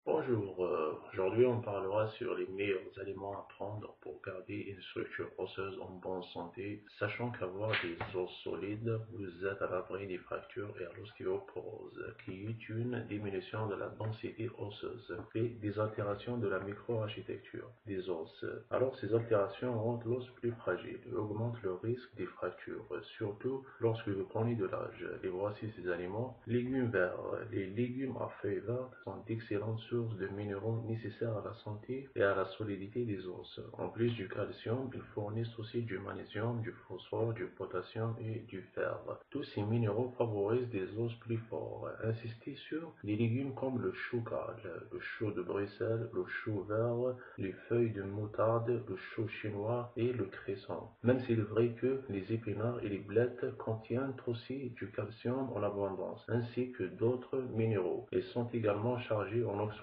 Bonjour, aujourd'hui on parlera sur les meilleurs aliments à prendre pour garder une structure osseuse en bonne santé, sachant qu'avoir des os solides vous aide à l'abri des fractures et à l'ostéoporose, qui est une diminution de la densité osseuse et des altérations de la microarchitecture des os. Alors ces altérations rendent l'os plus fragile et augmentent le risque des fractures, surtout lorsque vous prenez de l'âge. Et voici ces aliments. Légumes verts. Les légumes à feuilles vertes sont d'excellentes sources de minéraux nécessaires à la santé et à la solidité des os. En plus du calcium, ils fournissent aussi du magnésium, du phosphore, du potassium et du fer. Tous ces minéraux favorisent des os plus forts. Insistez sur les légumes comme le chou cal, le chou de Bruxelles, le chou vert, les feuilles de moutarde, le chou chinois et le cresson. Même s'il est vrai que les épinards et les blettes contiennent aussi du calcium en abondance, ainsi que d'autres minéraux. Ils sont également chargés en oxalates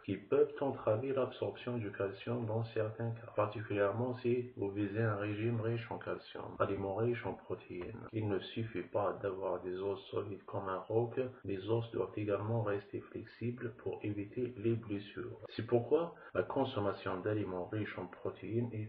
qui peuvent entraver l'absorption du calcium dans certains cas, particulièrement si vous visez un régime riche en calcium, aliments riches en protéines. Il ne suffit pas d'avoir des os solides comme un roc, les os doivent également rester flexibles pour éviter les blessures. C'est pourquoi la consommation d'aliments riches en protéines est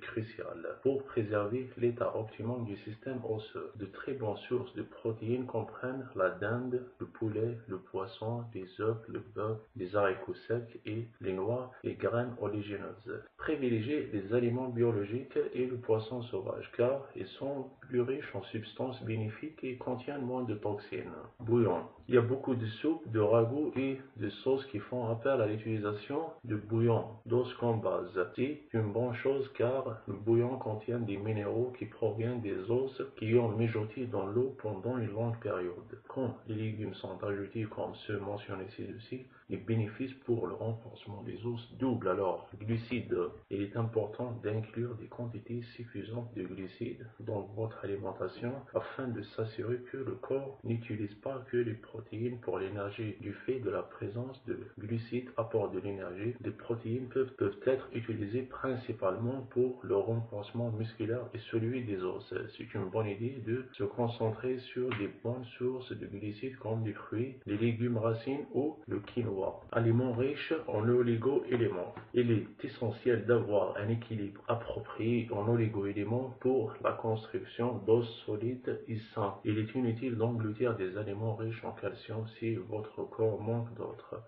cruciale pour préserver l'état optimum du système osseux. De très bonnes sources de protéines comprennent la dinde, le poulet, le poisson, les œufs, le bœuf, les haricots secs et les noix et graines oléagineuses. Privilégiez les aliments biologiques et le poisson sauvage car ils sont plus riches en substances bénéfiques et contiennent moins de toxines. Bouillon. Il y a beaucoup de soupes, de ragoûts et de sauces qui font appel à l'utilisation de bouillon d'os comme base. C'est une bonne chose car le bouillon contient des minéraux qui proviennent des os qui ont mijoté dans l'eau pendant une longue période. Quand les légumes sont ajoutés comme ceux mentionnés ci-dessus, les bénéfices pour le renforcement des os doublent alors. Glucides. Il est important d'inclure des quantités suffisantes de glucides dans votre alimentation afin de s'assurer que le corps n'utilise pas que les protéines pour l'énergie. Du fait de la présence de glucides apportent de l'énergie, les protéines peuvent être utilisées principalement pour le renforcement musculaire et celui des os. C'est une bonne idée de se concentrer sur des bonnes sources de glucides comme les fruits, les légumes racines ou le quinoa. Aliments riches en oligo-éléments. Il est essentiel d'avoir un équilibre approprié en oligo-éléments pour la construction d'os solides et sains. Il est inutile d'engloutir des aliments riches en calcium si votre corps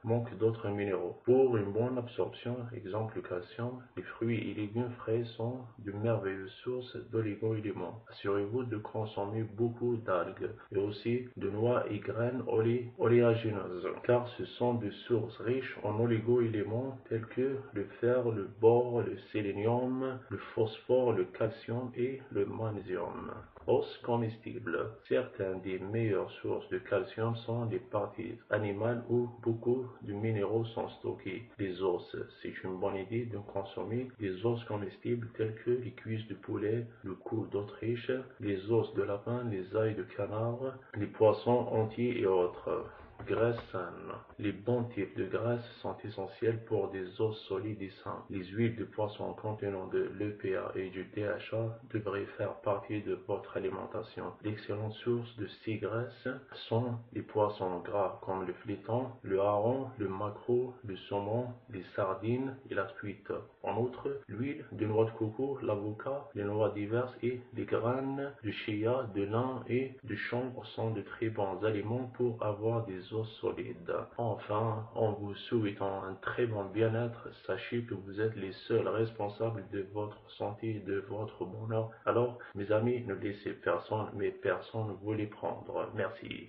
manque d'autres minéraux. Pour une bonne absorption, exemple le calcium, les fruits et légumes frais sont de merveilleuses sources d'oligo-éléments. Assurez-vous de consommer beaucoup d'algues et aussi de noix et graines oléagineuses, car ce sont des sources riches en oligo-éléments tels que le fer, le bore, le sélénium, le phosphore, le calcium et le magnésium. Os comestibles. Certaines des meilleures sources de calcium sont les parties animales où beaucoup de minéraux sont stockés. Les os. C'est une bonne idée de consommer des os comestibles tels que les cuisses de poulet, le cou d'Autriche, les os de lapin, les ailes de canard, les poissons entiers et autres. Graisses saines. Les bons types de graisses sont essentiels pour des os solides et sains. Les huiles de poisson contenant de l'EPA et du DHA devraient faire partie de votre alimentation. D'excellentes sources de ces graisses sont les poissons gras comme le flétan, le hareng, le maquereau, le saumon, les sardines et la truite. En outre, l'huile de noix de coco, l'avocat, les noix diverses et les graines de chia, de lin et de chanvre sont de très bons aliments pour avoir des os solides. Enfin, en vous souhaitant un très bon bien-être, sachez que vous êtes les seuls responsables de votre santé et de votre bonheur. Alors, mes amis, ne laissez personne, mais personne vous les prendre. Merci.